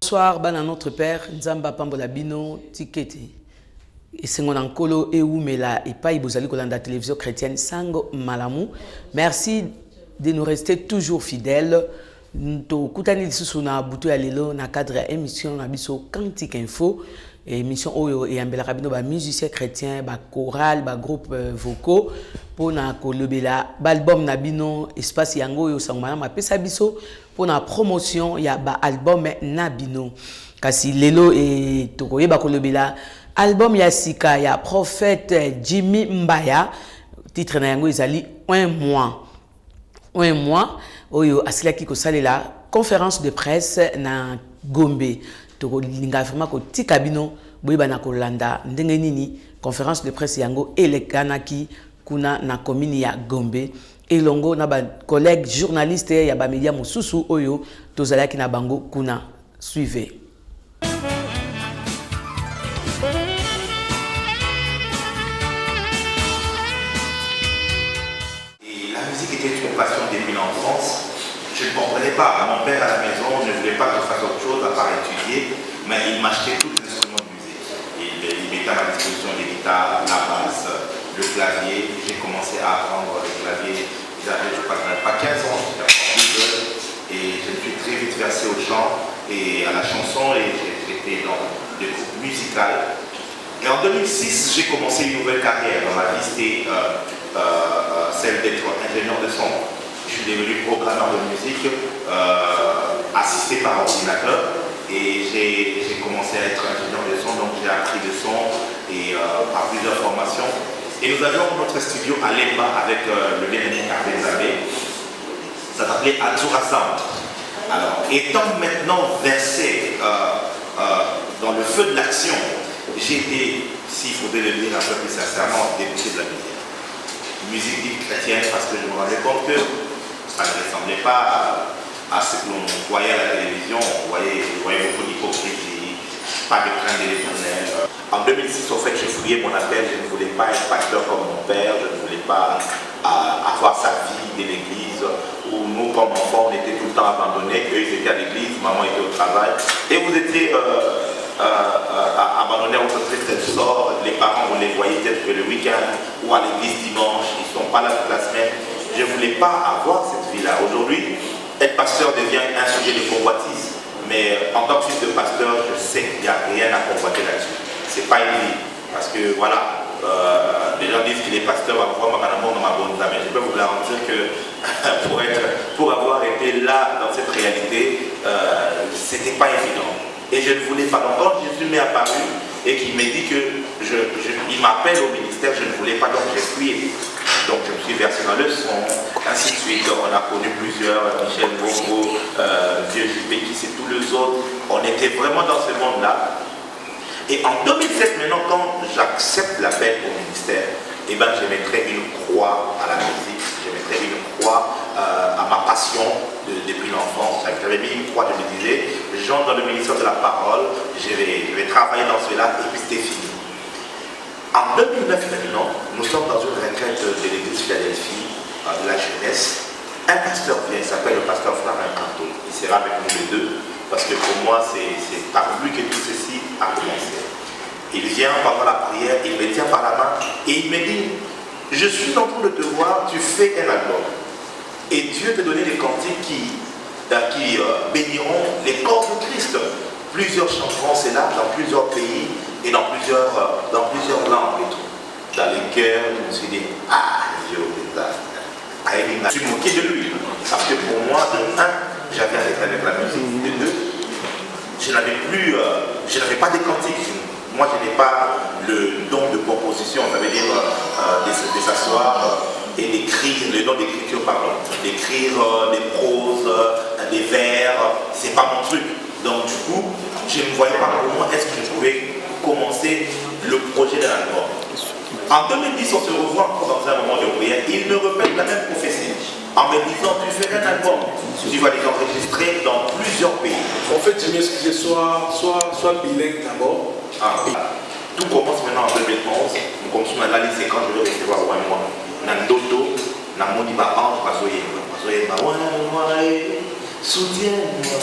bonsoir, bana notre père, Nzamba Pambola Bino, Tiketi. Et c'est mon ankolo et Oumela et Paï Bozali Kolanda télévision chrétienne Sango Malamou. Merci de nous rester toujours fidèles. Nous Koutani Susuna Boutou Alelo, na cadre émission Nabiso Cantique Info. Émission Oyo et Ambela Rabino, musicien chrétien, choral, groupe vocaux. Pour na kolobela album Nabino, espace Yango Yo Sangmana, ma pesa biso. Pour la promotion, il y a album Nabino. Kasi Lelo et Tokoye Bakolobela. Album Yassika, il y a Prophète Jimmy Mbaya. Titre na yango izali un mois. Un mois. Oyo asila kiko salela conférence de presse na Gombe. Toko linga firma ko tikabino boyeba na kolanda ndenge nini conférence de presse yango elekanaki kuna na commune ya Gombe. Elongo na ba collègue journaliste ya ba media mosusu oyo tozalaki na bango kuna. Suivez. Et la musique était une passion depuis l'enfance. Je ne comprenais pas. Mon père à la maison ne voulait pas que je fasse autre chose à part étudier, mais il m'achetait tous les instruments de musique. Il mettait à ma disposition les guitares, la basse, le clavier. J'ai commencé à apprendre le clavier. J'avais, je crois, pas 15 ans, j'étais encore plus jeune. Et je me suis très vite versé au chant et à la chanson. Et j'étais dans des groupes musicaux. Et en 2006, j'ai commencé une nouvelle carrière dans ma vie. C'était celle d'être ingénieur de son. Je suis devenu programmeur de musique, assisté par ordinateur. Et j'ai commencé à être ingénieur de son, donc j'ai appris le son et par plusieurs formations. Et nous avions notre studio à Lemba avec le bien-aimé Cardenzabé. Ça s'appelait Azura Sound. Alors, étant maintenant versé dans le feu de l'action, j'ai été, s'il faudrait le dire un peu plus sincèrement, dégoûté de la musique. Musique dite chrétienne, parce que je me rendais compte que ça ne ressemblait pas à ce que l'on voyait à la télévision. On voyait beaucoup d'hypocrisie, pas de crainte de l'Éternel. En 2006, au fait, j'ai fouillé mon appel. Je ne voulais pas être pasteur comme mon père. Je ne voulais pas avoir sa vie de l'église où nous, comme enfants, on était tout le temps abandonnés. Eux, ils étaient à l'église, maman était au travail. Et vous étiez abandonnés à votre triste sort. Les parents, vous les voyez peut-être que le week-end ou à l'église dimanche. Ils ne sont pas là toute la semaine. Je ne voulais pas avoir cette vie-là. Aujourd'hui, être pasteur devient un sujet de convoitise. Mais en tant que fils de pasteur, je sais qu'il n'y a rien à convoiter là-dessus. Ce n'est pas une vie. Parce que voilà, les gens disent qu'il est pasteur, mais je peux vous garantir que pour avoir été là dans cette réalité, ce n'était pas évident. Et je ne voulais pas. Donc quand Jésus m'est apparu et qu'il m'a dit qu'il m'appelle au ministère, je ne voulais pas, donc j'ai fui. Donc je me suis versé dans le son, ainsi de suite. On a connu plusieurs, Michel Bongo, Vieux Juppé, qui c'est tous les autres. On était vraiment dans ce monde-là. Et en 2007, maintenant, quand j'accepte l'appel au ministère, eh ben, je mettrai une croix à la musique, je mettrai une croix à ma passion depuis l'enfance. J'avais mis une croix, je me disais, j'entre dans le ministère de la parole, je vais travailler dans cela, et puis c'était fini. En 2009 maintenant, nous sommes dans une retraite de l'église Philadelphie, de la jeunesse. Un pasteur vient, il s'appelle le pasteur Flavien Canto. Il sera avec nous les deux, parce que pour moi, c'est par lui que tout ceci a commencé. Il vient pendant la prière, il me tient par la main et il me dit, je suis en train de te voir, tu fais un album. Et Dieu t'a donné des cantiques qui béniront les corps de Christ. Plusieurs chanteront cela dans plusieurs pays et dans plusieurs langues et tout. Dans les cœurs, je me suis dit, Dieu, je suis moqué de lui. Parce que pour moi, de un, j'avais arrêté avec la musique. De deux, je n'avais pas des cantiques. Moi, je n'ai pas le don de composition, ça veut dire de s'asseoir et d'écrire, le don d'écriture, pardon, d'écrire des proses, des vers, c'est pas mon truc. Donc du coup, je ne voyais pas comment est-ce que je pouvais commencer le projet de l'album. En 2010, on se revoit encore dans un moment de prière, il me répète la même prophétie. En me disant, tu fais un album, tu vas les enregistrer dans plusieurs pays. En fait, je m'excuse, soit bilingue d'abord. Tout commence maintenant en 2011. Nous commençons à la liste quand je vais recevoir un mois. Nandoto, Namoni Bahan, Bazoyemba, soutiens-moi.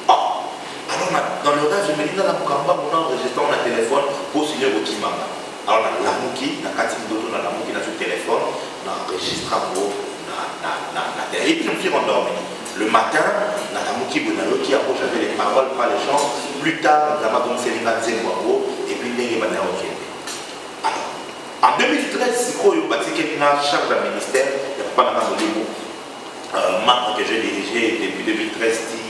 Alors Alors, dans le rêve, je me dis, dans la Mukamba, on a enregistré un téléphone pour signer au Kimanga. Alors, on a Lamouki, on a Katim Doto, on a Lamouki, on a sur le téléphone, on a enregistré pour la télé. Et puis, je me suis endormi. Le matin, on a Lamouki, on a l'autre qui approche avec les paroles, pas les chants. Plus tard, on a commencé à faire et puis, on a fait. Alors, en 2013, c'est quoi le bâti qui a charge d'un ministère, il n'y a pas de marque que j'ai dirigé depuis 2013.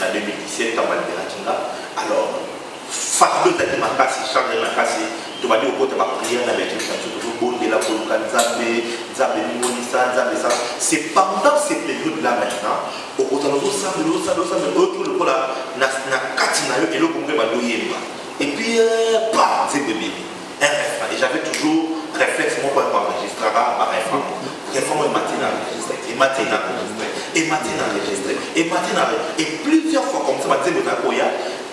En 2017, en Valberatinga. Alors, Fabio Tati Makasi, Charles Makasi, tu vas dire au côté de ma prière avec une chanson de Bonde, la Poluka, Nzambe, Monissa, Nzambe, ça. C'est pendant ces périodes-là maintenant, au côté de l'eau, autour de la Katina, et le Congrès Badoyemba. Et puis, bah, c'est bébé. Et j'avais toujours réflexe, moi, pour enregistrer, par réforme. Réforme matinale enregistrée, et matinale enregistrée, et matinale enregistrée, et matinale. Et plusieurs fois comme ça,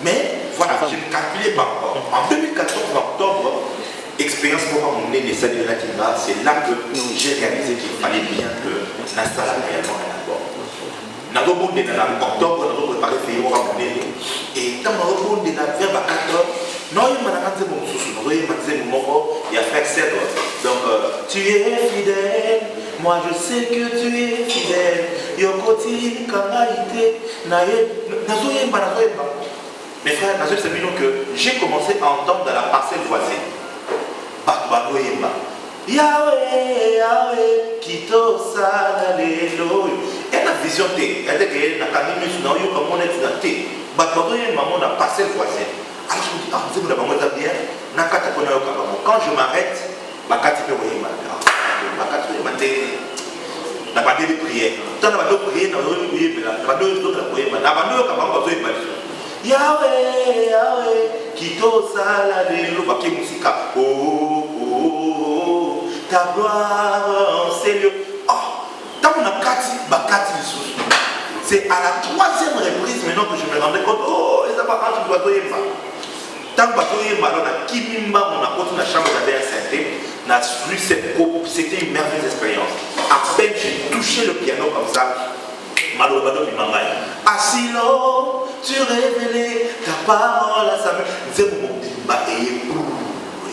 mais voilà, je ne calculais pas encore. En 2014, en octobre, expérience pour mon nez de cette Latina, c'est là que j'ai réalisé qu'il fallait bien que n'installe réellement un album. Nous avons en octobre, nous avons préparé Féo à mon nez. Et quand nous avons vers 4 heures, non, il m'a dit mon souci, nous avons dit mon mot, il a fait Cèdre. Donc, tu es fidèle, moi je sais que tu es fidèle. Yokoti, Kanaïté, Naïe, Nazoyemba. Mes frères, c'est bien que j'ai commencé à entendre dans la parcelle voisine. Batouadoyemba. Yahweh, Yahweh, Kito Salalelo. Elle a vision T. Elle a dit qu'elle n'a qu'à mis sur nous comme on est dans T. Batouadoyemba, on a passé le voisin. Alors je me dis, ah, vous avez maman bien. Quand je m'arrête, ma carte peut voyer ma carte. Ma carte peut voyer ma pas de prière. Tant que vous priez, vous avez prié, mais la pas de prière. La pas de prière. Yahweh, Yahweh, Kito Salalelo, Baké Musika. Oh, oh, oh, ta gloire en ces lieux. Oh, tant qu'on a Bakati, c'est à la 3e reprise maintenant que je me rendais compte, oh, et ça va quand tu dois doyer pas. Tant que tu es malade, on a Kimimba, on a continué la chambre d'Adèle Sainté, on a lu cette coupe, c'était une merveilleuse expérience. À peine j'ai touché le piano comme ça, Malobado Bimangaï. Asilo, tu révélais ta parole à sa main. Nous avons Bimba et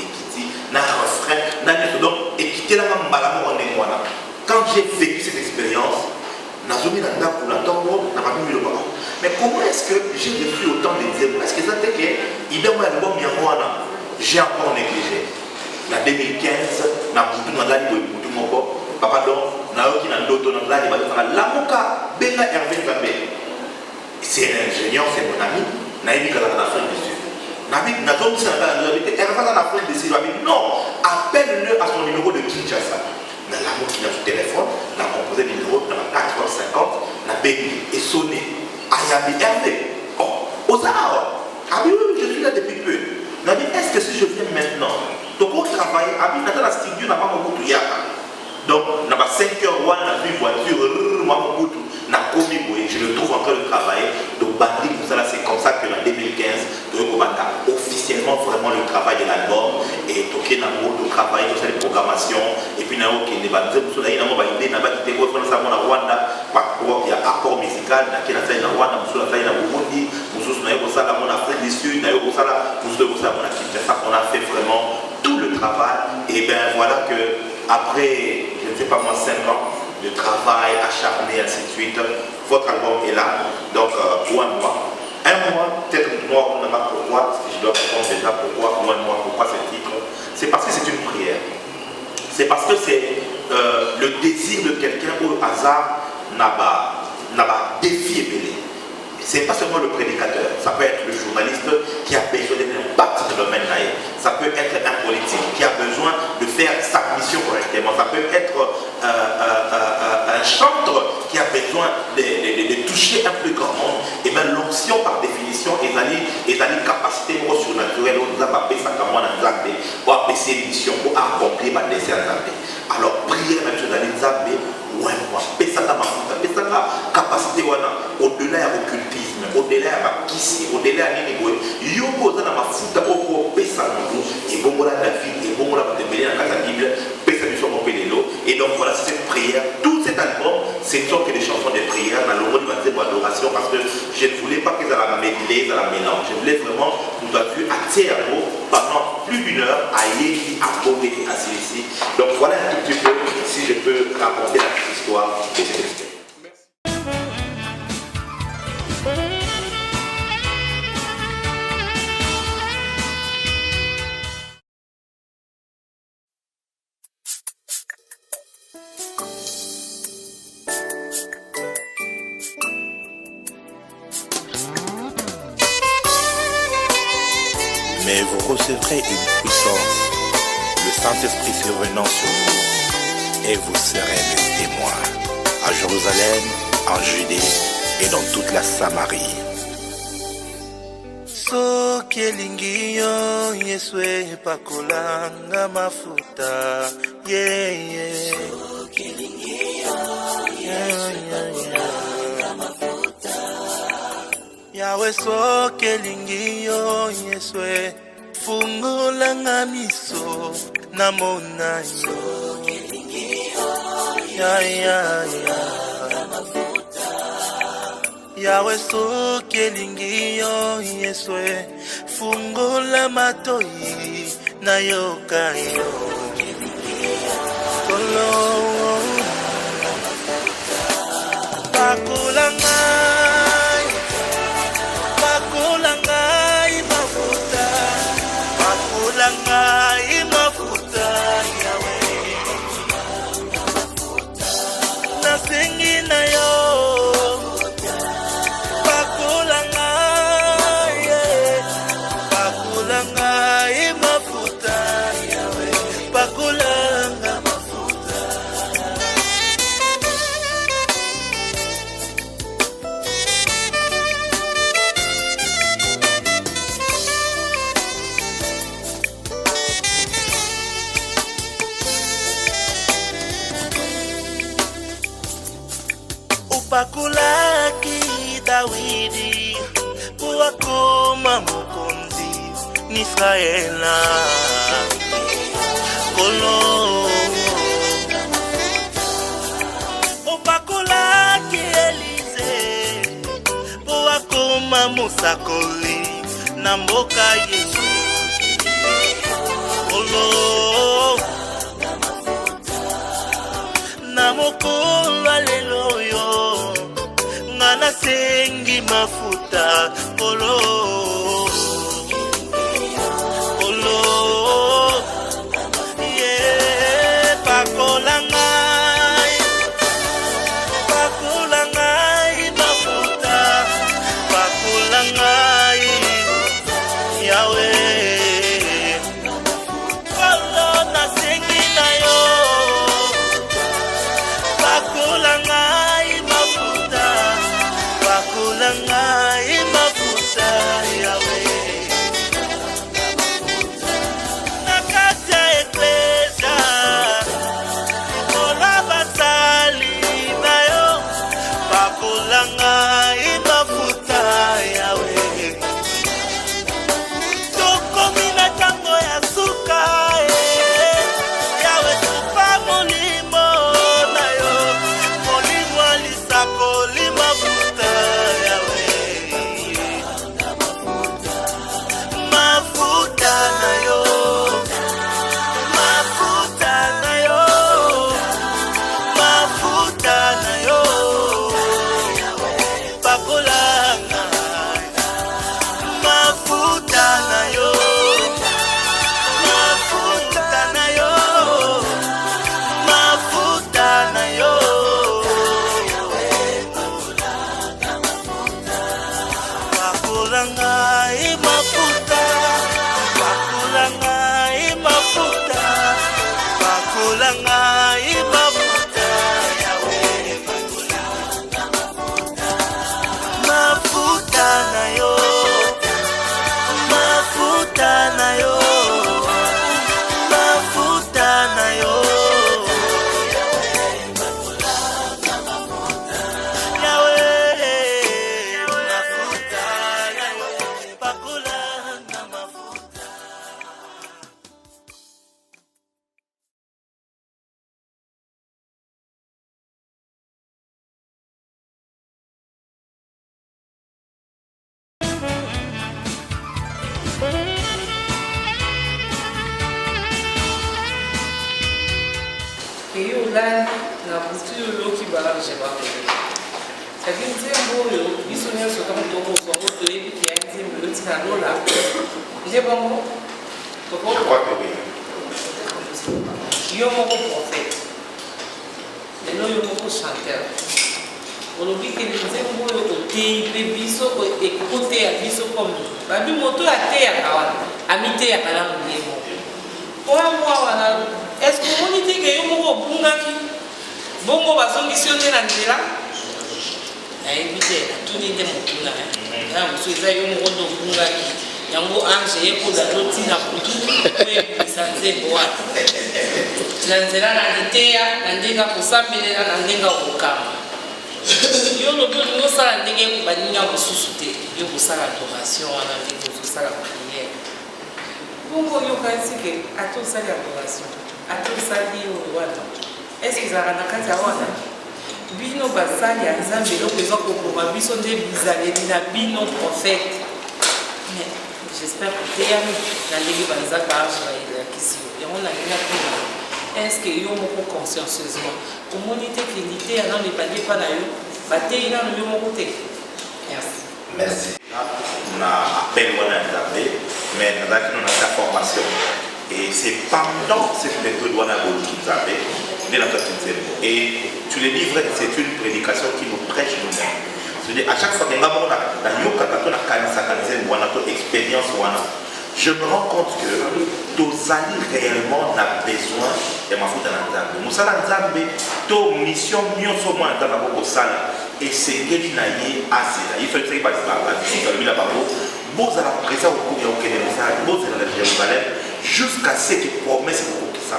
Ekiti, n'a refrain, n'a donc, et quitter la Mbalamo en Némoana. Quand j'ai vécu cette expérience, Nazomi Nanda pour la tombe, n'a pas mis le ballon. Mais comment est-ce que j'ai vécu autant de dièmes? Est-ce que ça fait qu'il y a un album j'ai encore négligé. En 2015, na Boutou Nanda, Boutou Moko, Papa Don, Naoki Nandoto Nanda, Lamoka, Benga Hervé Zambé. C'est un ingénieur, c'est mon ami, Naïmi Kazan Afrique du Sud. Naïmi Nazom Hervé Kazan Afrique du Sud, non, appelle-le à son numéro de Kinshasa. Dans l'amour qui a son téléphone, on a composé le numéro dans 4h50, on a béni et sonné. Ayabi Hervé. Oh, Ozao. Ah oui, je suis là depuis peu. On a dit, est-ce que si je viens maintenant, donc on travaille, ah oui, dans la studio, on n'a pas beaucoup de yaka. Donc, on a 5h, on a vu une voiture, on a commis, je le trouve en train de travailler. Donc, Bandi, c'est comme ça que en 2015, on a officiellement vraiment le travail de l'album. Et Toké n'a pas de travail, tout ça, les programmations. Et puis, on a dit, il y a accord musical, il y a Rwanda, Burundi, en Afrique du Sud, on a fait vraiment tout le travail. Et bien voilà que après, je ne sais pas moi, 5 ans de travail acharné, ainsi de suite, votre album est là. Donc, pour un mois, peut-être moi, on ne sait pas pourquoi, si je dois répondre déjà pourquoi, pour un mois, pourquoi ce titre. C'est parce que c'est une prière. C'est parce que c'est le désir de quelqu'un au hasard n'a pas défié Bélé. Ce n'est pas seulement le prédicateur, ça peut être le journaliste qui a besoin d'un impact dans le domaine. Ça peut être un politique qui a besoin de faire sa mission correctement. Ça peut être un chanteur qui a besoin de toucher un plus grand monde. Et bien l'onction par définition est une capacité surnaturelle où nous avons appelé ça comme on a dit, pour appeler ses missions, pour accomplir ma désert. Alors prière même sur la Nzambe, ouais, moi, capacité au-delà de l'occultisme, au-delà de la kisi, au-delà de l'inigo, il y a ma futa au pesa et bon la David et bon la Bible, pesa du son et donc voilà cette prière, tout cet album, ce sont que des chansons de prière dans le mot de adoration parce que Je ne voulais pas qu'ils la mêler, la mélange. Je voulais vraiment nous donner à terre pendant plus d'1 heure à y aborder à celui-ci. Donc voilà un tout petit peu si je peux raconter la petite histoire de cette expérience. Mais vous recevrez une puissance, le Saint-Esprit survenant sur vous, et vous serez mes témoins à Jérusalem, en Judée et dans toute la Samarie. Soki elingi yo Yesu epakolanga mafuta Soki elingi yo Yesu epakolanga mafuta Yahweh soki elingi yo Yesu fungulanga miso namona yo Soki elingi yo Yahweh soki elingi yo Yesu fungula matoi na yoka yo Kolo Pakula ngai mafuta Pakula ngai mafuta Yahweh Nasengi na yo Pakulaki Dawidi Puakoma Mukonzi Nisraela Kolo Pakulaki Elise Puakoma Musakoli Namboka Yesu Kolo Namokolo Aleluya Ngana sengi mafuta Kolo Kolo Yeah Pakola ngai mafuta Pakola ngai Yahweh Kolo na sengi na yo Pakola ngai mafuta Pakola ngai mafuta Lani, na culture qui va je vais pas. Ça dit nzembo yo, biso nyonso kama toko songo toyebi ki ya nzembo yo tina lola. Je bango. Je crois que oui. Yo moko prophète. Lelo yo moko chanteur. Olobi ke nzembo yo koteyi pe biso ekote ya biso comme babi moto ateya kawana amite ya kala muyemo. Oya mwa wana est-ce que on dit que yo moko bungaki bongo bazongisi yo nde na nzela nayebi te natuni nde motuna na mosu eza yo moko ndo bungaki yango ange yekoza totina kutu koyebisa nzembo wana na nzela na liteya na ndenge kosambelela na ndenge kokamba yo lobi olingi osala ndenge baninga mosusu te yo kosala adoration wana ndenge ozosala priere bongo yokanisi ke ate osali adoration ate osali oyo wana estce ezalaka na kati ya wana bino basali ya nzambe eloko eza kokoma biso nde bizaleli na bino prophète mais j'espère koteyami na ndenge banzaka arge bayelakisi yo yango nalinga kuna estce yo moko consciencieusement omoni te ke liteya nano ebandi epa na yo bateyi nano yo moko te merci. Merci. On a appelé mon Nzambe, mais nous avons la formation. Et c'est pendant cette période où on a Nzambe, et tu le dis vrai, c'est une prédication qui nous prêche nous-mêmes. C'est-à-dire, à chaque fois que nous avons une expérience, je me rends compte que tous alliés réellement n'a besoin de ma faute dans Nzambe. Nous sommes Nzambe, toute mission, mieux au moins dans la et c'est que tu n'as pas assez. Il faut que tu aies la vous allez présent au cours de Jérusalem jusqu'à ce que promesse vous ça.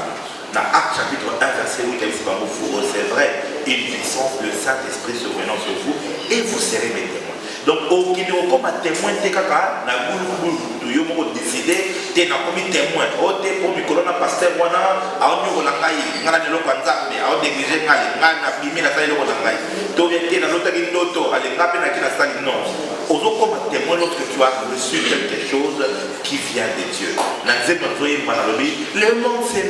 Dans Acte chapitre 1 verset 8, vous recevrez une puissance, le Saint-Esprit survenant sur vous et vous serez mes témoins. Donc, au Kino, comme un témoin, tu as décidé, tu as commis témoin. Tu as commis colonna pasteur, tu as négligé, tu as non. Comme témoin, lorsque tu as reçu quelque chose qui vient de Dieu. Le monde s'est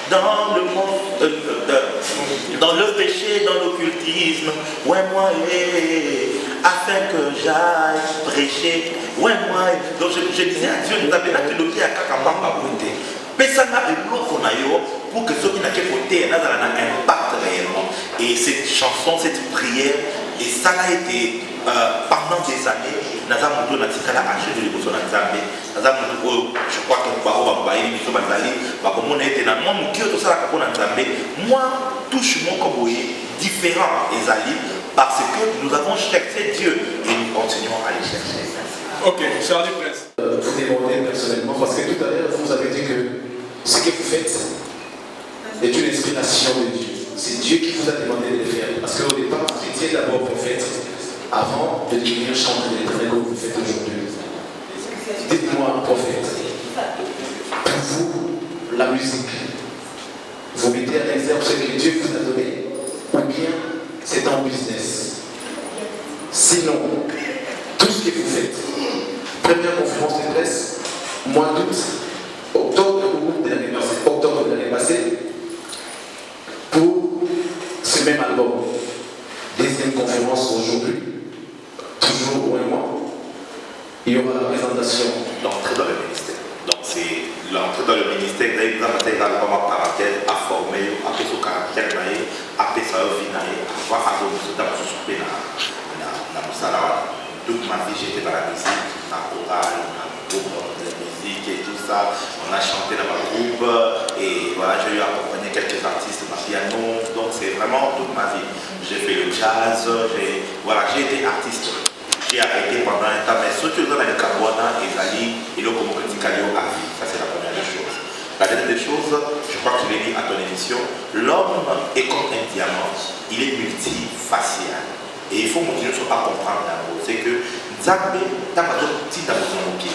dans le monde, dans le péché, dans l'occultisme. Ouais, moi, afin que j'aille prêcher. Ouais, moi, donc je disais à Dieu, nous avons la théologie à Kakambamba Bunte. Mais ça n'a pas pour que ceux qui n'ont pas voté aient un impact réellement. Et cette chanson, cette prière, et ça a été pendant des années, je crois que moi, touche-moi comme différent les alliés parce que nous avons cherché Dieu et nous continuons à les chercher. Ok, Charlie Prince. Vous demandez personnellement, parce que tout à l'heure, vous avez dit que ce que vous faites est une inspiration de Dieu. C'est Dieu qui vous a demandé de le faire. Parce qu'au départ, vous étiez d'abord prophète avant de devenir chanteur d'éternel comme vous le faites aujourd'hui. Dites-moi, prophète, pour vous, la musique, vous mettez à l'exergue ce que Dieu vous a donné, ou bien c'est un business. Sinon, tout ce que vous faites, première conférence de presse, mois d'août, octobre de l'année passée, pour ce même album. Deuxième conférence aujourd'hui, toujours au mois. Il y aura la présentation. L'entrée dans le ministère. Donc c'est l'entrée dans le ministère, vous avez l'album à parenthèse, à former, à faire son caractère, à faire sa vie, à voir à l'homme, à souper dans le salon. Toute ma vie, j'étais dans la musique, dans la chorale, dans le groupe de musique et tout ça. On a chanté dans ma groupe et voilà, j'ai eu accompagné quelques artistes dans le piano. Donc c'est vraiment toute ma vie. J'ai fait le jazz, j'ai été artiste. J'ai arrêté pendant un temps, mais surtout dans le Kawana et Zali et le Komokoti Kalio à vie. Ça c'est la première des choses. La deuxième des choses, je crois que tu l'as dit à ton émission, l'homme est comme un diamant, il est multifacial. Et il faut continuer à comprendre d'abord. C'est que Nzambe, tant que tu as besoin de qui,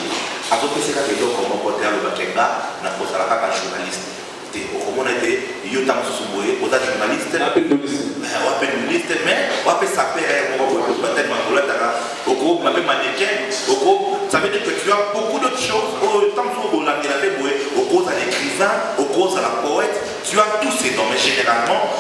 à ce que c'est là que l'homme comme porté à l'Obakenga, n'a pas ça pas journaliste. Au moins, il y a des journalistes, mais on peut s'appeler, ça veut dire que tu as beaucoup d'autres choses. Tant que tu as l'écrivain, au cause à la poète, tu as tous ces noms. Mais généralement,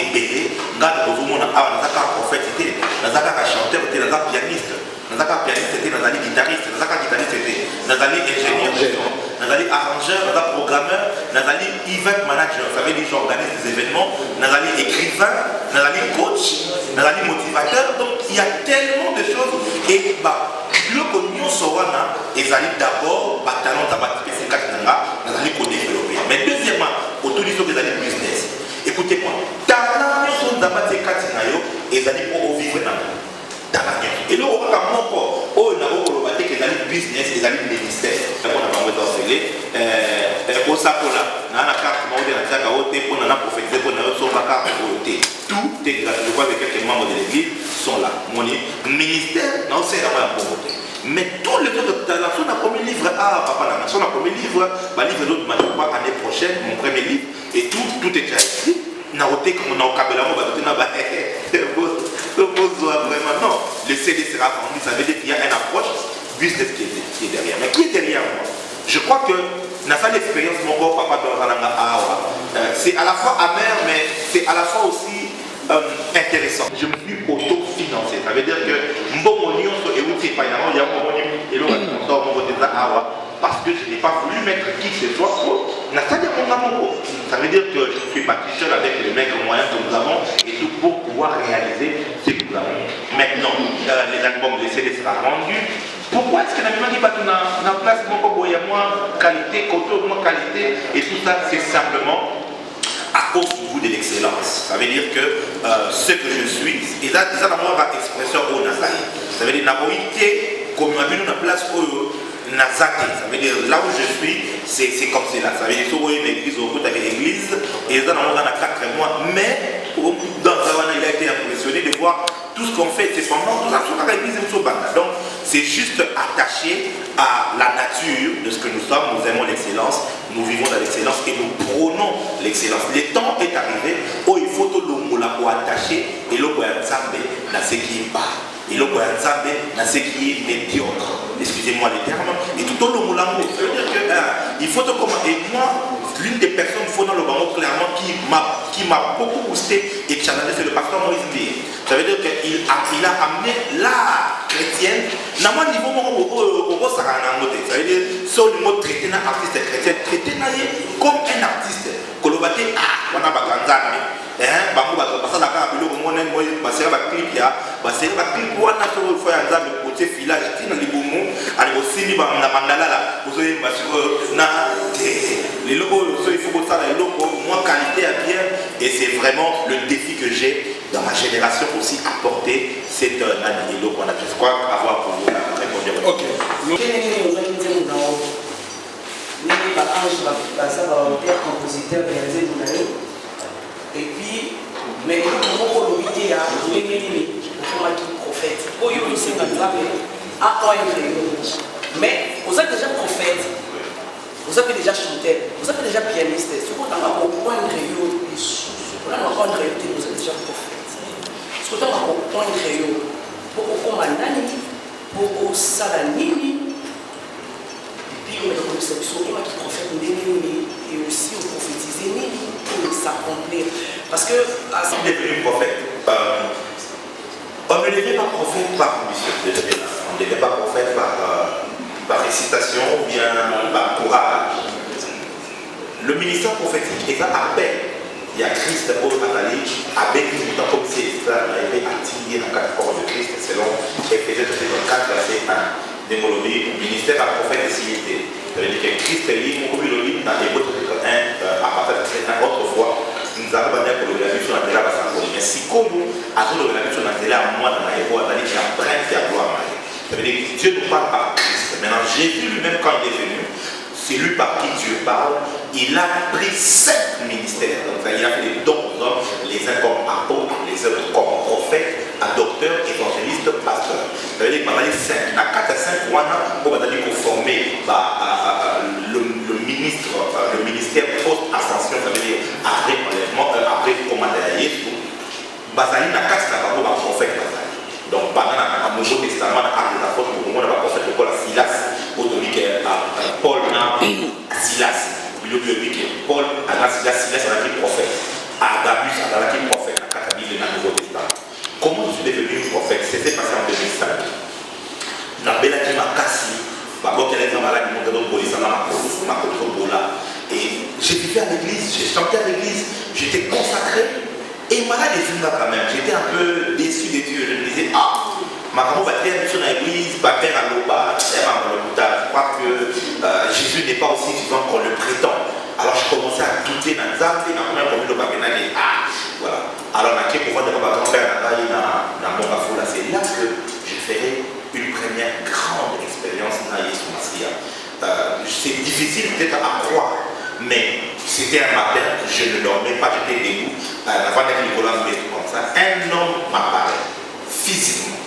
ébélé, ngai kozomona awa nazaka prophète te, nazaka chanteur te, nazaka pianiste. Nazaka pianiste te, nazali guitariste, nazaka guitariste te, nazali ingénieur de son, nazali arrangeur, nazali programmeur, nazali event manager, ça veut dire j'organise des événements, nazali écrivain, nazali coach, nazali motivateur. Donc il y a tellement de choses et le cognon sowana ezali d'abord talent d'abord c'est quatre nanga nazali ko développer. Mais deuxièmement, autour du so ezali business. Écoutez-moi, talent son d'abord c'est quatre nayo ezali pour vivre dans et là, on va encore, on a un business, ils allaient ministère. On a pas enseigné. Au Sapola, on a la carte, on a la prophétie, on a son carte côté. Tout est gratuit. Je vois que quelques membres de l'église sont là. Mon ministère, non, c'est la pauvreté. Mais tous les autres talents, on a premier livre, papa, on a premier livre, livre d'autres, l'année prochaine, mon premier livre, et tout est déjà écrit. Comme on a au Kabbalah, on va donner vraiment non. Le CD sera vendu, ça veut dire qu'il y a une approche business qui est derrière. Mais qui est derrière moi? Je crois que n'a pas l'expérience mon corps papa dans Rananga Awa. C'est à la fois amer, mais c'est à la fois aussi intéressant. Je me suis auto-financé. Ça veut dire que parce que je n'ai pas voulu mettre qui que ce soit pour ça veut dire que je suis parti seul avec les mecs moyens que nous avons et tout pour pouvoir réaliser ce que nous avons. Maintenant, les albums de CD sera rendus. Pourquoi est-ce que l'animal dit pas qu'on a place moins qualité, moins qualité et tout ça, c'est simplement à cause du goût de l'excellence. Ça veut dire que ce que je suis, et là, ça va avoir expression au Nazaré. Ça veut dire que comme on a vu dans la place où Nazaki, ça veut dire là où je suis, c'est comme cela. Ça veut dire que une église au côté de l'église, et là on a 4 mois, mais dans Zawana il a été impressionné de voir tout ce qu'on fait, c'est pendant tout ça, donc c'est juste attaché à la nature de ce que nous sommes. Nous aimons l'excellence, nous vivons dans l'excellence et nous prônons l'excellence. Le temps est arrivé où il faut tout le monde attacher et le dans ce qui est bas. Et le Nzambe dans ce qui est médiocre, excusez-moi les termes, et tout au long de l'amour. Ça veut dire que il faut comment. Et moi, l'une des personnes dans le banc clairement qui m'a beaucoup boosté et challengé, c'est le pasteur Moïse Ndié. Ça veut dire qu'il a amené l'art chrétien dans mon niveau au Saranamote. Ça veut dire sur le mot traité un artiste chrétien, traité comme un artiste. Kolobate on a bakanzambe. Bango basa la ka bilo ko monen moy basera ba clip ya basera ba clip wana to fo ya nzambe côté village tina libumu ali osimi ba na mandala la ozoye basiko na les locaux il faut que ça les locaux moins qualité à bien et c'est vraiment le défi que j'ai dans ma génération aussi apporter cette année locaux on a je crois avoir pour vous répondre. OK. Compositeur réalisé et puis, mais comment on le dit à prophète. Mais vous êtes déjà prophète, vous êtes déjà chanteur, vous êtes déjà pianiste. Ce qu'on a au point de réunion, vous êtes déjà prophète. Ce qu'on a au point de réunion, pour Manani, pour Salanini, et puis on a une conception qui prophète et aussi on prophétise pour s'accomplir. Parce que on est devenu prophète. On ne devient pas prophète par mission. On ne devient pas prophète par récitation ou bien par courage. Le ministère prophétique est un appel. Il y a Christ au Nathalie, avec nous, comme c'est ça, il a été attiré dans le corps de Christ, selon Éphésiens 4, verset 1. Démologie, ministère à prophète de civilité. Ça veut dire que Christ est libre, comme il le dit dans Hébreux 1, à partir de cette autrefois, nous avons dit que le sur la terre va s'envoler. Mais si comme nous avons le sur la terre à moi dans la Hébreux, on a dit qu'il y a un prince qui a gloire à Marie. Ça veut dire que Dieu nous parle par Christ. Maintenant, Jésus lui-même, quand il est venu, c'est lui par qui Dieu parle. Il a pris 5 ministères. Donc, il a fait les dons aux hommes, les uns comme apôtres, les autres comme prophètes, docteurs, évangélistes, pasteurs. Ça veut dire que dans les 5, à 4 à 5 mois, on va dire qu'on formait le ministère post-ascension, ça veut dire après enlèvement, après commandement de Jésus. Bazali n'a 4 à 5 prophète. Donc, pendant le Nouveau Testament, dans l'acte des apôtres, on a prophète de Paul à Silas, Paul à Silas. Paul à Silas, Silas a été prophète. Agabus a été prophète. comment je suis devenu prophète? C'était passé en 2005. Nabela qui m'a cassé. Et j'ai vécu à l'église, j'ai chanté à l'église, j'étais consacré. Et malade des films quand même, j'étais un peu déçu de Dieu. Je me disais, ma maman va faire sur l'église, va faire à l'oba, je crois que Jésus n'est pas aussi vivant qu'on le prétend. Alors je commençais à douter dans ça, ma première commune de Babenagé. Voilà. Alors on a pour voir de ma grand-père dans mon bafou là, c'est là que je ferai une première grande expérience dans Yesu Massia. C'est difficile peut-être à croire, mais c'était un matin, je ne dormais pas, j'étais debout, avant d'être Nicolas comme ça, un homme m'apparaît physiquement,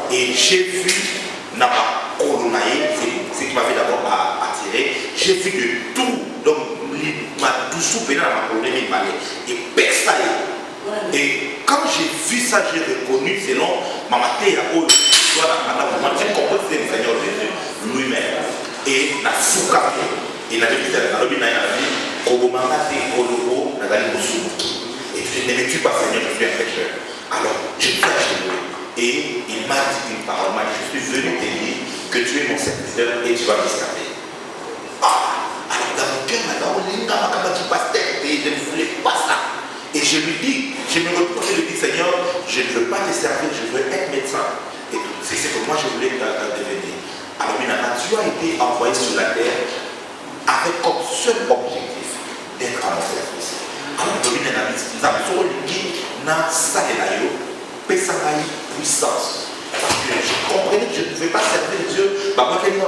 et j'ai vu Napa Kolonaye, c'est ce qui m'avait d'abord attiré, j'ai vu de tout, donc il m'a tout soupé dans ma colonie, et personne. Et quand j'ai vu ça, j'ai reconnu, selon ma maté, j'ai compris que c'est le Seigneur Jésus lui-même. Et na souka, et na vie, et je ne me tue pas, Seigneur, je suis un pécheur. Alors, je suis acheté. Et il m'a dit une parole, je suis venu te dire que tu es mon serviteur et tu vas m'escaper. Alors dans mon cœur, je ne voulais pas ça. Et je lui dis, je me retrouve et je lui dis, Seigneur, je ne veux pas te servir, je veux être médecin. Et c'est ce que moi je voulais devenir. Alors, tu as été envoyé sur la terre avec comme seul objectif d'être à mon service. Alors, nous avons dit, puissance. Parce que je comprenais que je ne pouvais pas servir Dieu. Donc, il y a la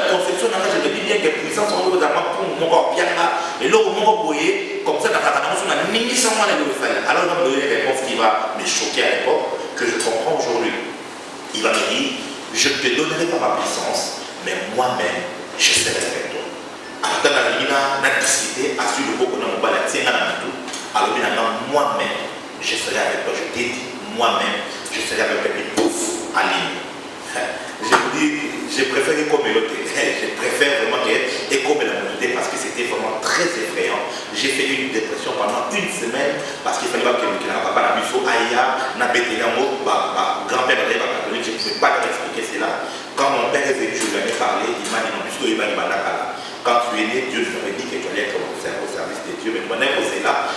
conception, je me dis bien que puissance, on va pour mon bien et là, on comme ça, alors, il va me donner une réponse qui va me choquer à l'époque, que je comprends aujourd'hui. Il va me dire, je ne te donnerai pas ma puissance, mais moi-même, je serai avec toi. Alors, dans la ligne, on a discuté, à ce niveau qu'on a mon balai, alors, moi-même, je serai avec toi. Je t'ai dit, moi-même, je serai avec toi. Et pouf, à ligne. Je vous dis, je préfère écoméloter. Je préfère vraiment écoméloter parce que c'était vraiment très effrayant. J'ai fait une dépression pendant une semaine parce qu'il fallait que papa n'a pu faire aïe, n'a bêté un mot, grand-père avait catholique, je ne pouvais pas leur expliquer cela. Quand mon père est venu, je lui avais parlé, il m'a dit non, puisque il m'a dit quand tu es né, Dieu nous avait dit que tu allais être au service de Dieu, mais tu m'as posé là,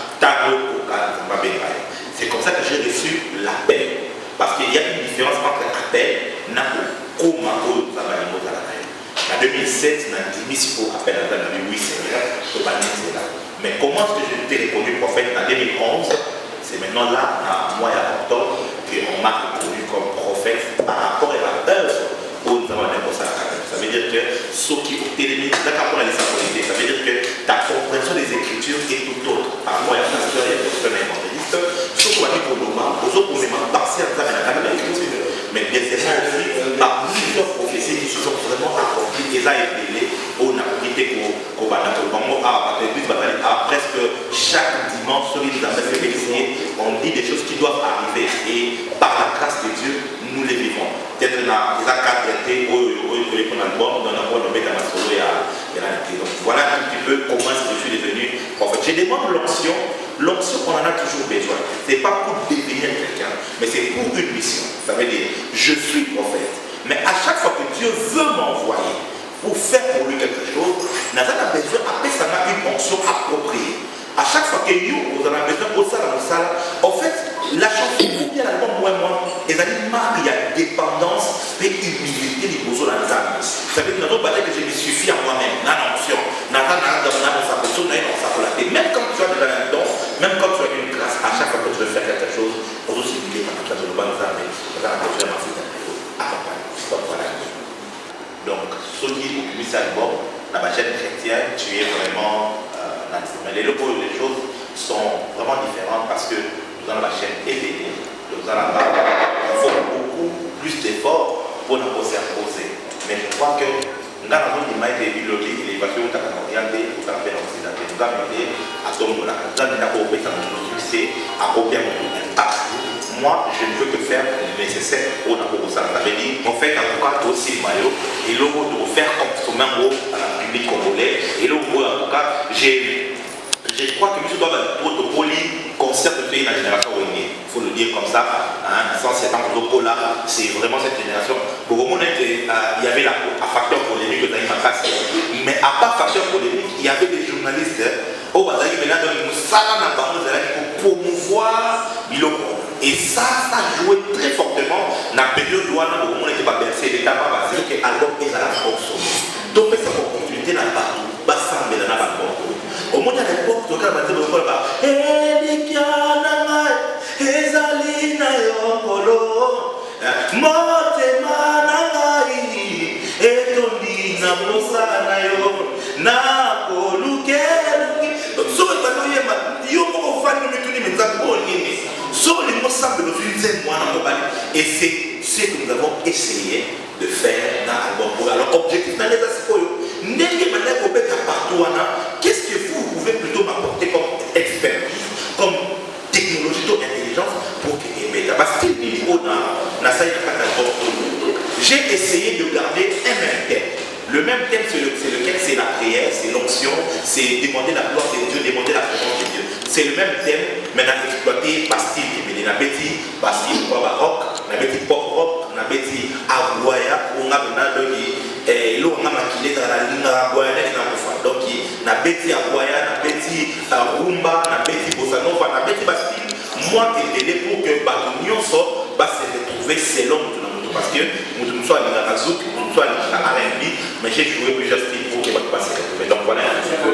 c'est comme ça que j'ai reçu l'appel. Parce qu'il y a une différence entre appel et Koma en 2007, dans 10 000 appels à la oui Seigneur, mais comment est-ce que je t'ai reconnu prophète en 2011? C'est maintenant là, à mois octobre, qu'on m'a reconnu comme prophète par rapport à la œuvre où nous avons un. Ça veut dire que ce qui est télémis, ça veut dire que ta compréhension des Écritures est tout autre. Par rapport à la pasteur et à l'évangéliste, ce qu'on a dit pour nous, aux autres, on est partiel à la Écriture. Mais bien sûr aussi, par plusieurs prophéties qui se sont vraiment accomplies, et ça a été on a quitté presque chaque dimanche, sur les on dit des choses qui doivent arriver. Et par la grâce de Dieu, nous les vivons. Peut-être dans les cadres donc voilà un petit peu comment je suis devenu prophète. Je demande l'onction. L'onction, on en a toujours besoin. Ce n'est pas pour devenir quelqu'un, mais c'est pour une mission. Ça veut dire, je suis prophète. Mais à chaque fois que Dieu veut m'envoyer pour faire pour lui quelque chose, nous avons besoin, après ça, on a une onction appropriée. À chaque fois que nous avons besoin de ça, en fait, la chanson ou bien l'album moi, et ça dit, il y a dépendance et humilité des besoins dans les âmes. Ça veut dire que je me suffis à moi-même, dans l'onction, même quand tu as un don, même quand tu as une grâce, à chaque fois que tu veux faire quelque chose, on doit s'humilier par la bonne âme. Donc, ce qui est le album, la chaîne chrétienne, tu es vraiment. Mais les locaux, les choses sont vraiment différentes parce que nous avons la chaîne éveillée, nous avons il faut beaucoup plus d'efforts pour nous s'imposer. Mais je crois que nous avons une image de l'élévation de la orientée pour faire l'Occident. Nous avons été à ton moment, nous avons été à notre succès, à combien de impact. Moi, je ne veux que faire le nécessaire pour nous ça. Ça veut dire, on fait un cas aussi maillot et le mot de faire comme ce même mot à la public congolais et le mot en tout cas, je crois que nous doit c'est la génération il faut le dire comme ça, hein, 107 ans pour là, c'est vraiment cette génération. Pour le moment, il y avait un facteur polémique dans Imakas, mais à part facteur polémique, il y avait des journalistes au Bazali maintenant dans le Moussala pour promouvoir Biloko. Et ça jouait très fortement dans la période où on n'était pas bercé, l'État pas basé, que l'album est à la force. Donc, c'est une opportunité dans partout, bassin, mais dans la porte. Au moins, à l'époque, tu regardes, tu vas dire, ezalina yokolo motema nangai etondi na mosala na yo na kolukeluki so banoyema yo moko fani mituni menzako nini so les mots semblent nous une mwana mobali et c'est ce que nous avons essayé de faire dans l'album pour alors objectif dans les aspects ndenge maintenant qu'on peut partout qu'est-ce que vous pouvez plutôt m'apporter comme expert comme technologie d'intelligence pour que parce que niveau j'ai essayé de garder un même thème. Le même thème, c'est lequel c'est la prière, c'est l'onction, c'est demander la gloire de Dieu, demander la présence de Dieu. C'est le même thème, mais on a exploité par style. On a petit par style baroque, on a petit pop rock, on a petit aguaya, on a maquillé dans la ligne aguaya, donc on a petit aguaya, on a petit rumba, on a petit bossa nova, on a petit style. Moi, qui est pour que l'union soit, se retrouver selon tout le monde. Parce que nous sommes à la zouk, nous sommes à R&B, mais j'ai joué plusieurs styles pour que l'on se retrouve. Donc voilà un petit peu.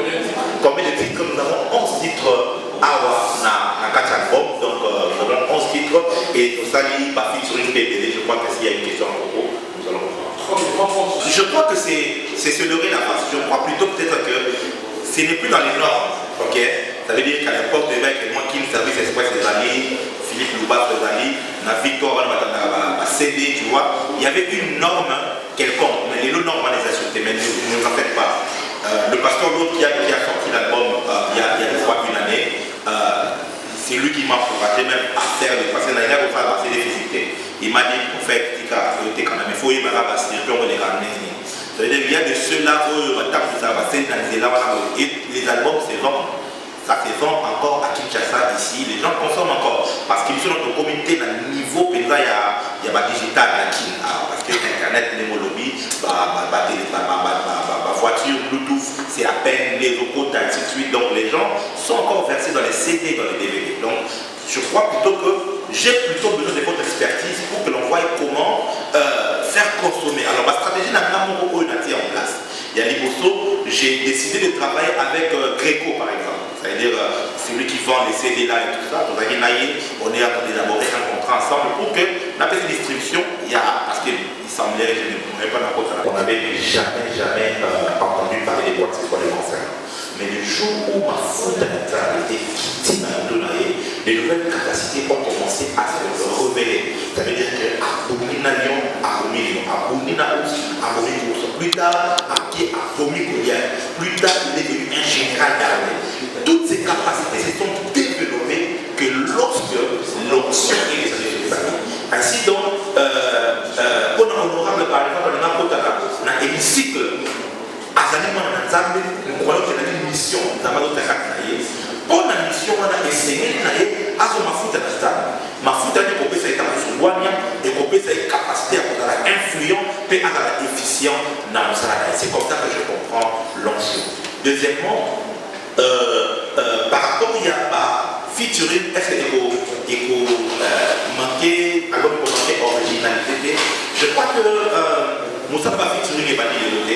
Combien de titres? Nous avons 11 titres à 4 albums. Donc nous avons 11 titres et nous allons partir sur une PPD. Je crois que s'il y a une question à propos, nous allons voir. Je crois que c'est se leurrer la face. Je crois plutôt peut-être que ce n'est plus dans les normes. Okay? Ça veut dire qu'à l'époque de mec, moi qui me service express des années, Philippe Loubat des années, la victoire, à CD, tu vois, il y avait une norme quelconque, mais les normes, on les a insultées, mais ne vous en faites pas. Le pasteur l'autre qui a sorti l'album il y a une fois une année, c'est lui qui m'a encouragé même à faire des passer dans les pour faire passer des physiques. Il m'a dit, en fait, il faut y aller passer, puis on les ramener. Ça veut dire qu'il y a de ceux-là où on tape ça, et les albums, c'est vraiment. Ça se vend encore à Kinshasa ici, les gens consomment encore parce qu'ils sont dans notre communauté, dans le niveau il y a digital parce que internet, les lobby, voiture, Bluetooth, c'est à peine les locaux, ainsi de suite. Donc les gens sont encore versés dans les CD, dans les DVD. Donc je crois plutôt que j'ai plutôt besoin de votre expertise pour que l'on voie comment faire consommer. Alors ma stratégie n'a pas mon en place. Il y a Liboso, j'ai décidé de travailler avec Greco par exemple. C'est-à-dire celui qui vend les CD là et tout ça. Donc, on est en train d'élaborer un contrat ensemble pour que la petite distribution, il y a, parce qu'il semblait, je ne pourrais pas n'importe quoi. On n'avait jamais entendu parler des boîtes, c'est quoi les concerts. Mais le jour où ma faute a été quittée dans le donaï, les nouvelles capacités ont commencé à se révéler. Ça veut dire que Aboumina Lyon, Aboumina Ous, Aboumina Ous, plus tard, Aki, Aboumina plus tard, il est devenu un général d'armée. Toutes ces capacités se sont développées que lorsque l'onction est les ainsi donc, pour l'honorable par exemple, on a un hémicycle. Nous croyons qu'il y a une mission, nous avons d'autres pour la mission, on a essayé de ma foute est coupée, ça est et coupée, ça est capacité à être influent et à être efficient dans le salarié. C'est comme ça que je comprends l'onction. Deuxièmement, par rapport à featuring, est-ce qu'il faut manquer, alors il faut manquer originalité. Je crois que Moussa va featuring et Bani de l'autre.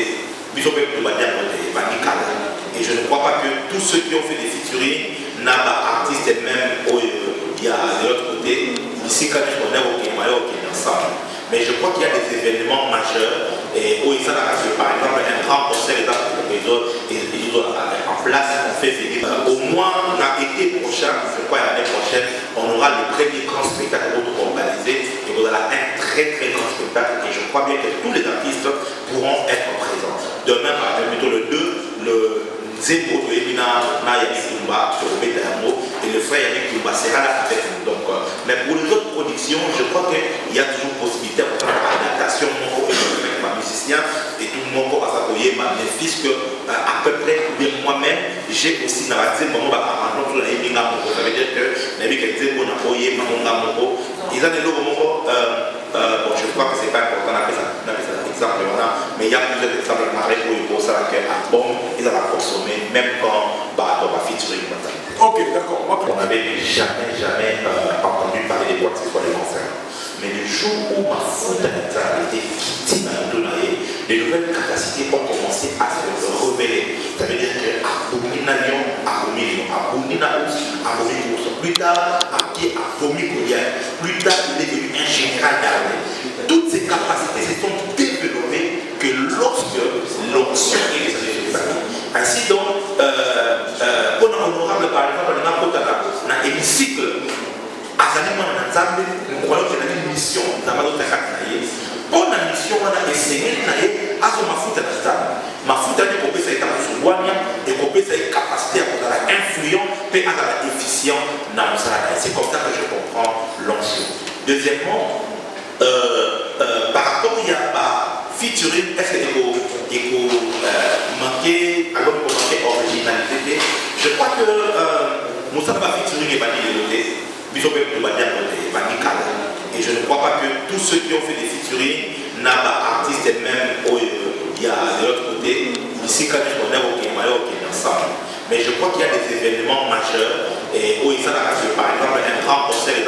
Et je ne crois pas que tous ceux qui ont fait des featuring n'ont pas artistes et même il y a de l'autre côté, ici quand je connais ensemble. Mais je crois qu'il y a des événements majeurs et où il s'en a par exemple un grand concert en place, on fait venir. Au moins l'été prochain, je crois l'année prochaine, on aura le premier grand spectacle organisé et vous aurez un très grand spectacle et je crois bien que tous les artistes pourront être présents. Demain, par exemple, plutôt le 2, le Zembo de Emina Yannick Koumba sur le Bédamo et le frère Yannick Koumba sera là avec nous. Donc, mais pour les autres productions, je crois qu'il y a toujours possibilité pour l'adaptation avec ma musicien et tout le monde à s'accueillir, ma fils que à peu près moi-même, j'ai aussi dans la moment toujours les minga moko. Ça veut dire que les minga qui ont apoyé mamonga moko. Ils ont des logos moko. Bon, je crois que c'est pas important d'appeler ça exemple voilà, mais il y a plusieurs exemples de marée où ils posent ça avec un bon, ils ont consommé même quand on va featuring. Ok, d'accord. On n'avait jamais entendu parler des boîtes sexuelles des concerts. Mais le jour où ma foule a été victime à les nouvelles capacités ont commencé à se révéler. Ça veut dire que plus tard, plus tard, il est devenu un général d'armée. Toutes ces capacités se sont développées que lorsque l'onction est descendue. Ainsi donc, pour l'honorable par exemple, dans l'hémicycle, nous croyons qu'il y a une mission, pour la mission, on a essayé de ma foute est coupée sa et coupée sa capacité à être influent et à être efficient dans le salaire. C'est comme ça que je comprends l'onction. Deuxièmement, par rapport à featuring, est-ce qu'il faut manquer, alors il faut manquer originalité. Je crois que Moussa va featuring et Bani de côté, et je ne crois pas que tous ceux qui ont fait des featuring n'a pas artistes et même il y a de l'autre côté, ici quand je connais au ensemble. Mais je crois qu'il y a des événements majeurs et où il s'agit par exemple un grand concert et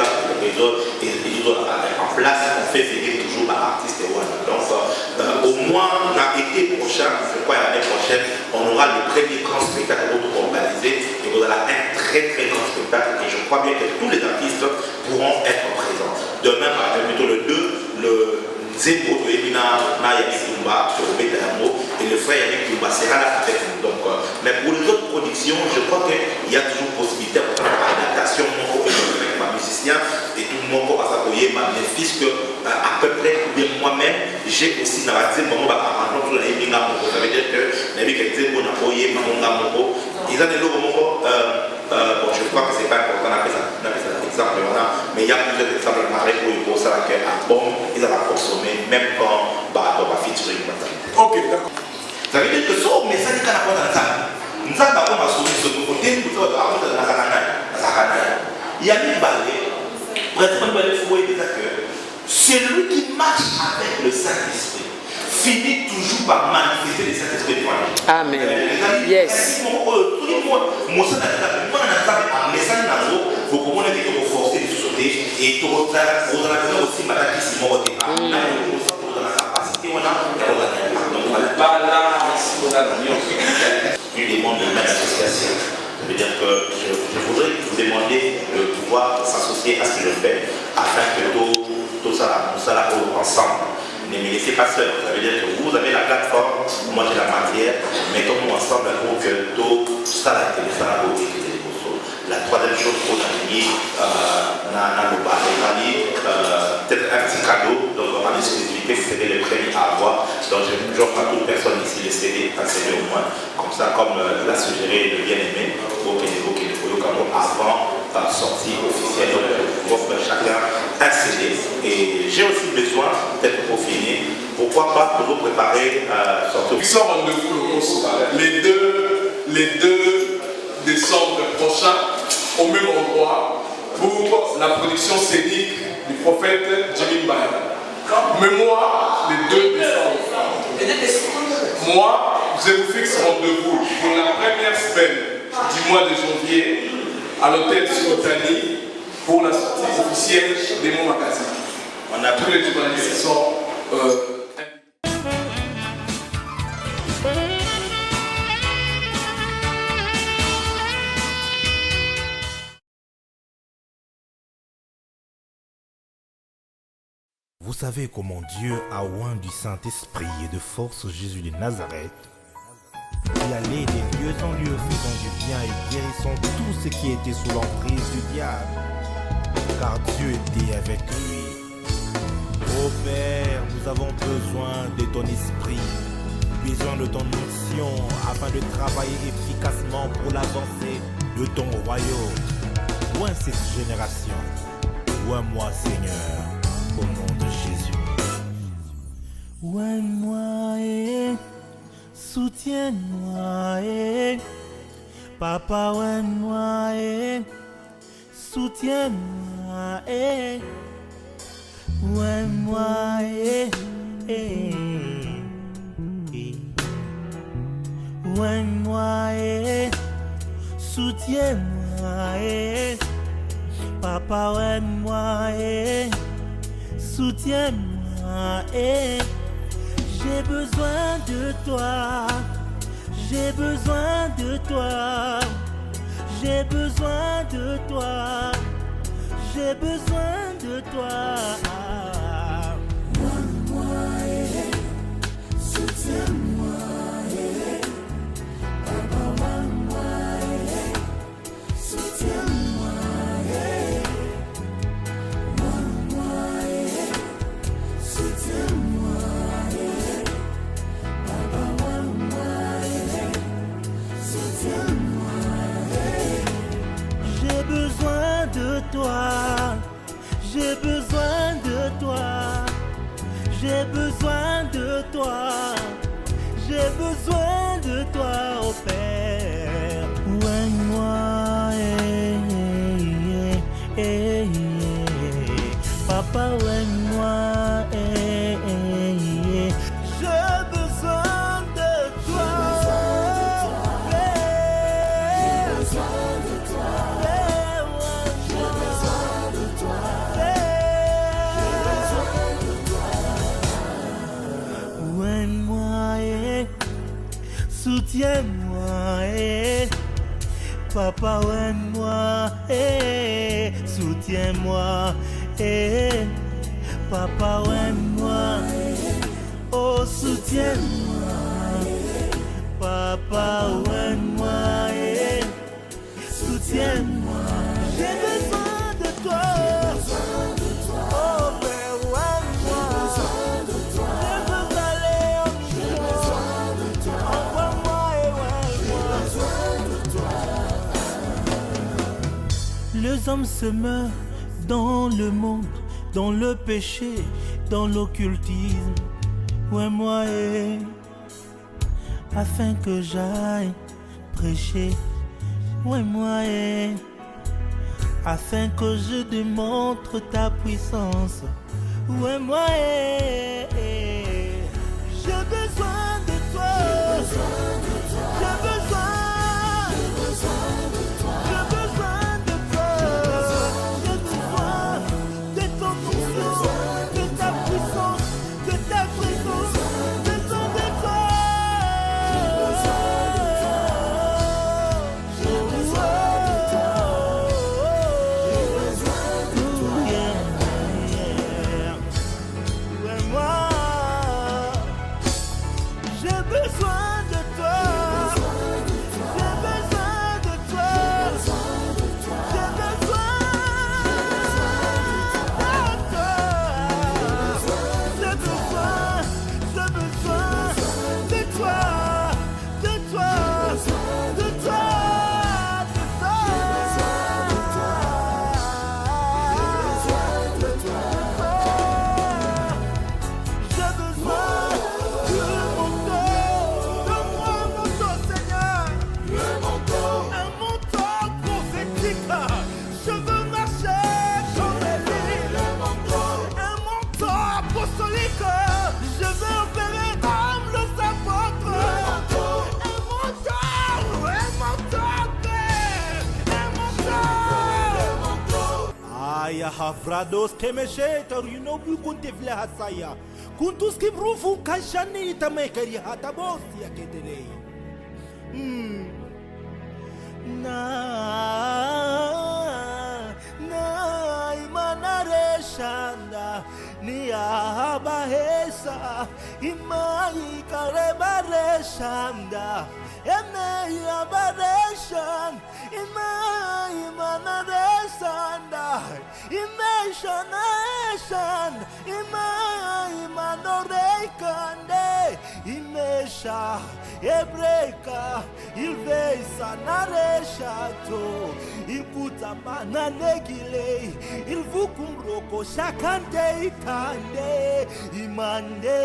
en place, on fait venir toujours par artistes et voilà. Donc au moins l'été prochain, je crois l'année prochaine, on aura le premier grand spectacle organisé et on aura un très grand spectacle et je crois bien que tous les artistes pourront être présents. Demain, par exemple, plutôt le 2, le Zébo de Emina Yannick Toumba sur le Bétamo et le frère Yannick Toumba sera là avec nous. Donc, mais pour les autres productions, je crois qu'il y a toujours possibilité pour l'adaptation avec ma musicien et tout le monde pour s'appuyer ma fils que à peu près moi-même j'ai aussi dans la deuxième moment à rencontrer les Emina Moko. Ça veut dire que les Zébo n'a pas eu Mamonga Moko. Ils ont des logos Moko. Bon, je crois que c'est pas important d'appeler ça exemple voilà, mais il y a plusieurs exemples de marée où ils posent ça avec un bon, ils ont consommé même quand on va featuring. Ok, d'accord. Ça veut dire que ça, mais ça dit qu'on a pas dans ça. Nous avons pas soumis ce côté, nous avons pas dans la canane. Il y a une balai, pratiquement il faut dire que celui qui marche avec le Saint-Esprit finit toujours par manifester le Saint-Esprit devant lui. Amen. Yes. Et tout le monde aussi m'a dit si mon côté. Une demande de même association. Ça veut dire que je voudrais vous demander de pouvoir s'associer à ce que je fais afin que tout ça ensemble. Ne me laissez pas seul. Ça veut dire que vous avez la plateforme, moi j'ai la matière, mettons-nous ensemble pour que tout ça la télé, ça la beauté. La troisième chose pour gagner, peut-être un petit cadeau, donc en exclusivité, vous serez le premier à avoir. Donc j'offre à toute personne ici le CD, un CD au moins, comme ça, comme l'a suggéré le bien-aimé, au Cameroun, avant sortie officielle. Donc j'offre chacun un CD. Et j'ai aussi besoin, peut-être pour finir, pourquoi pas pour vous préparer sortie. Ils sont rendez-vous les 2 décembre prochain au même endroit pour la production scénique du prophète Jimmy Mbaya. Mémoire les 2 décembre. Moi, je vous fixe rendez-vous pour la première semaine du mois de janvier à l'hôtel Sultani pour la sortie officielle des mots magazines. On a tous les journalistes qui sont Vous savez comment Dieu a oint du Saint-Esprit et de force Jésus de Nazareth, qui allait des lieux en lieux faisant du bien et guérissant tout ce qui était sous l'emprise du diable, car Dieu était avec lui. Ô Père, nous avons besoin de ton esprit, besoin de ton onction, afin de travailler efficacement pour l'avancée de ton royaume. Loin cette génération, loin moi Seigneur, au nom de Jésus. Oigne-moi et soutiens-moi et Papa, moi, soutiens-moi, moi, moi, soutiens-moi, Papa, moi, soutiens-moi, j'ai besoin de toi, j'ai besoin de toi, j'ai besoin de toi, j'ai besoin de toi. Soutiens-moi, Papa, soutiens-moi, soutiens-moi, Papa, soutiens-moi. J'ai besoin de toi, j'ai besoin de toi, j'ai besoin de toi, j'ai besoin de toi, oh Père. Ouin-moi, Papa, ouin-moi, j'ai besoin de toi. Soutiens-moi, Papa, ouin-moi, soutiens-moi, Papa, ouin-moi, oh, soutiens-moi, Papa, ouin-moi, soutiens-moi, j'ai besoin de toi, oh, Père, ouin-moi, je veux aller au milieu, envoie-moi. Les hommes se meurent dans le monde, dans le péché, dans l'occultisme. Ouais, moi, afin que j'aille prêcher. Ouais, moi, afin que je démontre ta puissance. Ouais, moi, j'ai besoin de toi. J'ai besoin. Havrados temeshetor you know bu kunte vle hasaya kuntus kibrufu kashani tamekari hatabos ya kedelei na imanare shanda ni abahesa imai karebare shanda eme abareshan imai manare shanda imeshanashan imanorekande imesha ebreka il veille sa nare château, il puta mananegile, il vous kumbroko chakante ikande, imande,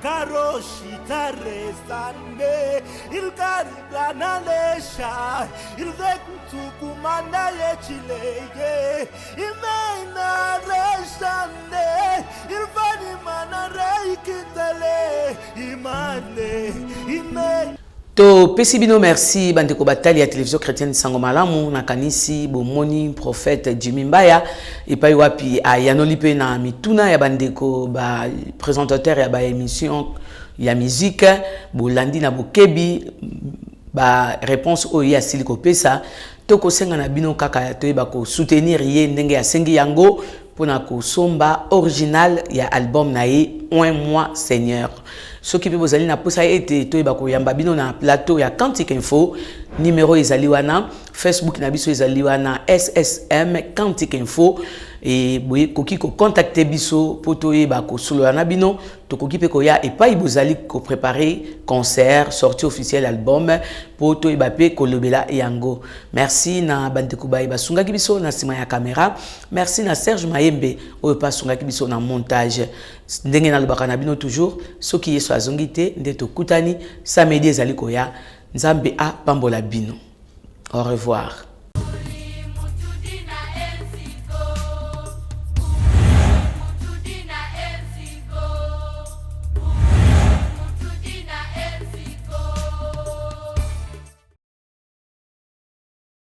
karoshi taresande, il caribana lesha, il vekutukumanda yechilege, imena reshande, il vanimana reikitele, imane. To pesibino merci bandeko batali ya télévision chrétienne Sango Malamu na kanisi bomoni prophète Jimmy Mbaya epai wapi ayanoli pe na mituna ya bandeko ba présentateur ya ba émission ya musique bolandi na bokebi ba réponse oyo ya siliko pesa to ko senga na bino kaka to ba ko soutenir ye ndenge ya sengi yango pona ko somba original ya album na ye Un mois Seigneur. Ce qui peut vous aller na posa été to ba ko yamba bino na plateau ya Cantique Info numéro ezali wana Facebook na biso ezali wana SSM Cantique Info et boye koki ko contacter biso poto e ba ko solo na bino to koki pe ko ya et pas ibozali ko préparer concert sortie officielle album poto e ba pe ko lobela yango. Merci na bandeko ba sungaki biso na sima ya caméra. Merci na Serge Mayembe o pa sungaki biso na montage. Ndenge na lobaka na bino toujours soki yeso azongite nde to kutani samedi ezali ko ya Nzambe a pambola bino. Au revoir.